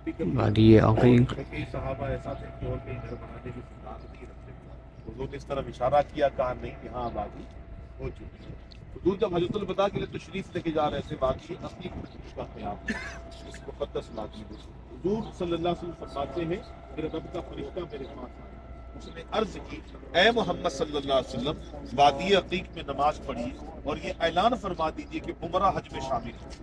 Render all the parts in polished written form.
وادی عقیق. کئی صحابہ ایسا تھے کہ اور کہیں گھر بنانے کی صلاح نہیں رکھتے. حضور نے اس طرف اشارہ کیا، کہا نہیں کہ ہاں آبادی ہو چکی ہے. حضور جب حضرت الوداع کے لیے تشریف لے کے جا رہے تھے وادی عقیق کا قیام اس مقدس وادی میں، حضور صلی اللہ علیہ وسلم فرماتے ہیں میرے رب کا فرشتہ میرے پاس آیا، اس نے عرض کی اے محمد صلی اللہ علیہ وسلم وادی عقیق میں نماز پڑھی اور یہ اعلان فرما دیجیے کہ عمرہ حج میں شامل ہے.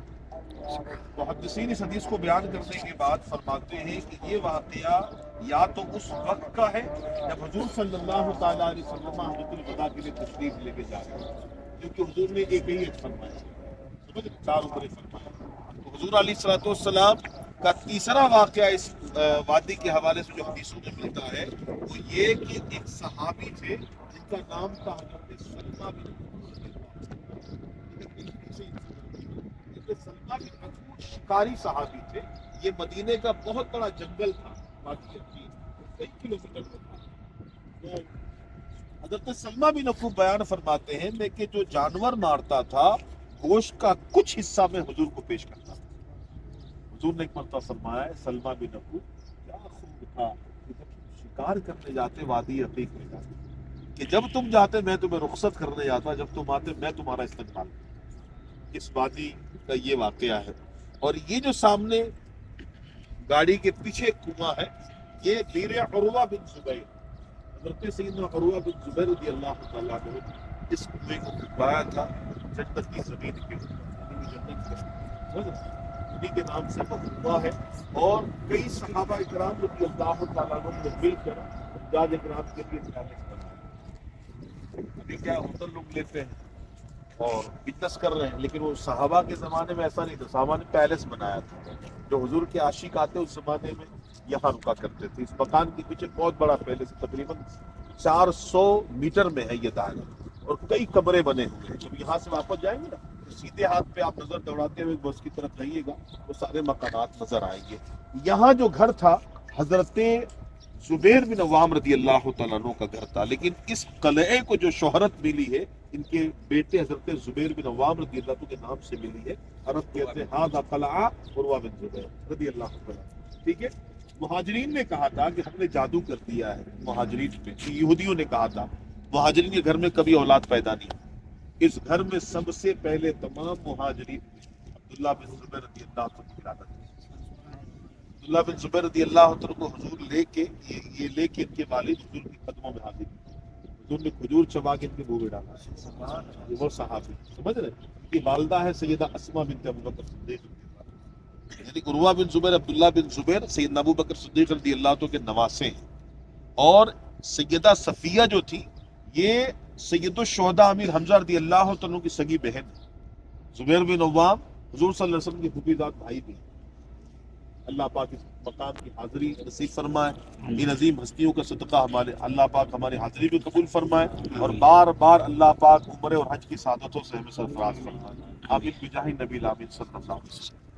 محدثین اس حدیث کو بیان کرنے کے بعد فرماتے ہیں کہ یہ واقعہ یا تو اس وقت کا ہے جب حضور صلی اللہ تعالیٰ علیہ وسلم حضرت الوداع کے لیے تشریف لے کے جا رہے ہیں، کیونکہ حضور نے ایک ہی ایک فرمایا، سمجھ چار عمرے فرمایا. تو حضور علیہ الصلوۃ والسلام کا تیسرا واقعہ اس وادی کے حوالے سے جو حدیثوں میں ملتا ہے وہ یہ کہ ایک صحابی تھے جن کا نام تھا حضرت سلمہ بن سلمہ بن عقور شکاری صحابی تھے. یہ مدینے کا بہت بڑا جنگل تھا، وادی عقیق کئی کلومیٹر کا تھا. تو حضرت سلمہ بن عقور بیان فرماتے ہیں میں کہ جو جانور مارتا تھا گوشت کا کچھ حصہ میں حضور کو پیش کرتا تھا. حضور نے ایک مرتبہ فرمایا سلمہ بن عقور کیا خوب تھا کہ جب شکار کرنے جاتے وادی عقیق میں جاتے کہ جب تم جاتے میں تمہیں رخصت کرنے جاتا، جب تم آتے میں تمہارا استقبال کرتا. اس وادی کا یہ واقعہ ہے. اور یہ جو سامنے گاڑی کے پیچھے کنواں ہے یہ بیر عروہ بن زبیر، حضرت سیدنا عروہ بن زبیر رضی اللہ تعالیٰ عنہ اس کنویں کو کھدوایا تھا جنت کی زمین کے اوپر، جنت کے نام سے وہ کنواں ہے. اور کئی صحابہ اکرام رضی اللہ تعالیٰ عنہ نے مل کر حجاج اکرام کے لیے پیلس بنایا. ابھی کیا ہوٹل لوگ لیتے ہیں اور بزنس کر رہے ہیں، لیکن وہ صحابہ کے زمانے میں ایسا نہیں تھا. صحابہ نے پیلس بنایا تھا. جو حضور کے عاشق آتے اس زمانے میں یہاں رکا کرتے تھے. اس مکان کے پیچھے بہت بڑا پیلس تقریباً 400 میٹر میں ہے یہ دائرہ، اور کئی کمرے بنے ہوئے ہیں. جب یہاں سے واپس جائیں گے نا تو سیدھے ہاتھ پہ آپ نظر دوڑاتے ہوئے بس کی طرف جائیے گا وہ سارے مکانات نظر آئیں گے. یہاں جو گھر تھا حضرت زبیر بن عوام رضی اللہ تعالیٰ عنہ کا گھر تھا، لیکن اس قلعے کو جو شہرت ملی ہے ان کے بیٹے حضرت زبیر بن عوام رضی اللہ عنہ کے نام سے ملی ہے. عرب کہتے ہیں ہذا قلعہ عروہ بن زبیر رضی اللہ عنہ. ٹھیک ہے. مہاجرین نے کہا تھا کہ ہم نے جادو کر دیا ہے مہاجرین پہ. یہودیوں نے کہا تھا مہاجرین کے گھر میں کبھی اولاد پیدا نہیں. اس گھر میں سب سے پہلے تمام مہاجرین عبداللہ بن زبیر رضی اللہ عنہ کی ولادت ہوئی. عبداللہ بن زبیر رضی اللہ عنہ کو حضور لے کے یہ لے کے ان کے والد حضور کے قدموں میں حاضر ہوئے. حضور نے کھجور چبا کے ان کے منہ میں ڈالا. یہ وہ صحابی سمجھ رہے ان کی والدہ ہے سیدہ اسماء بنت ابو بکر صدیق، یعنی عروہ بن زبیر عبداللہ بن زبیر سیدنا ابو بکر صدیق رضی اللہ عنہ کے نواسے ہیں. اور سیدہ صفیہ جو تھی یہ سید الشہداء امیر حمزہ رضی اللہ عنہ کی سگی بہن ہے. زبیر بن عوام حضور صلی اللہ علیہ وسلم کے پھوپھی زاد بھائی بھی. اللہ پاک اس مقام کی حاضری نصیب فرمائے. ان عظیم ہستیوں کا صدقہ ہمارے اللہ پاک ہماری حاضری بھی قبول فرمائے اور بار بار اللہ پاک عمرے اور حج کی سعادتوں سے ہمیں سرفراز فرمائے. آمین بجاہ نبی الامین صلی اللہ علیہ وسلم.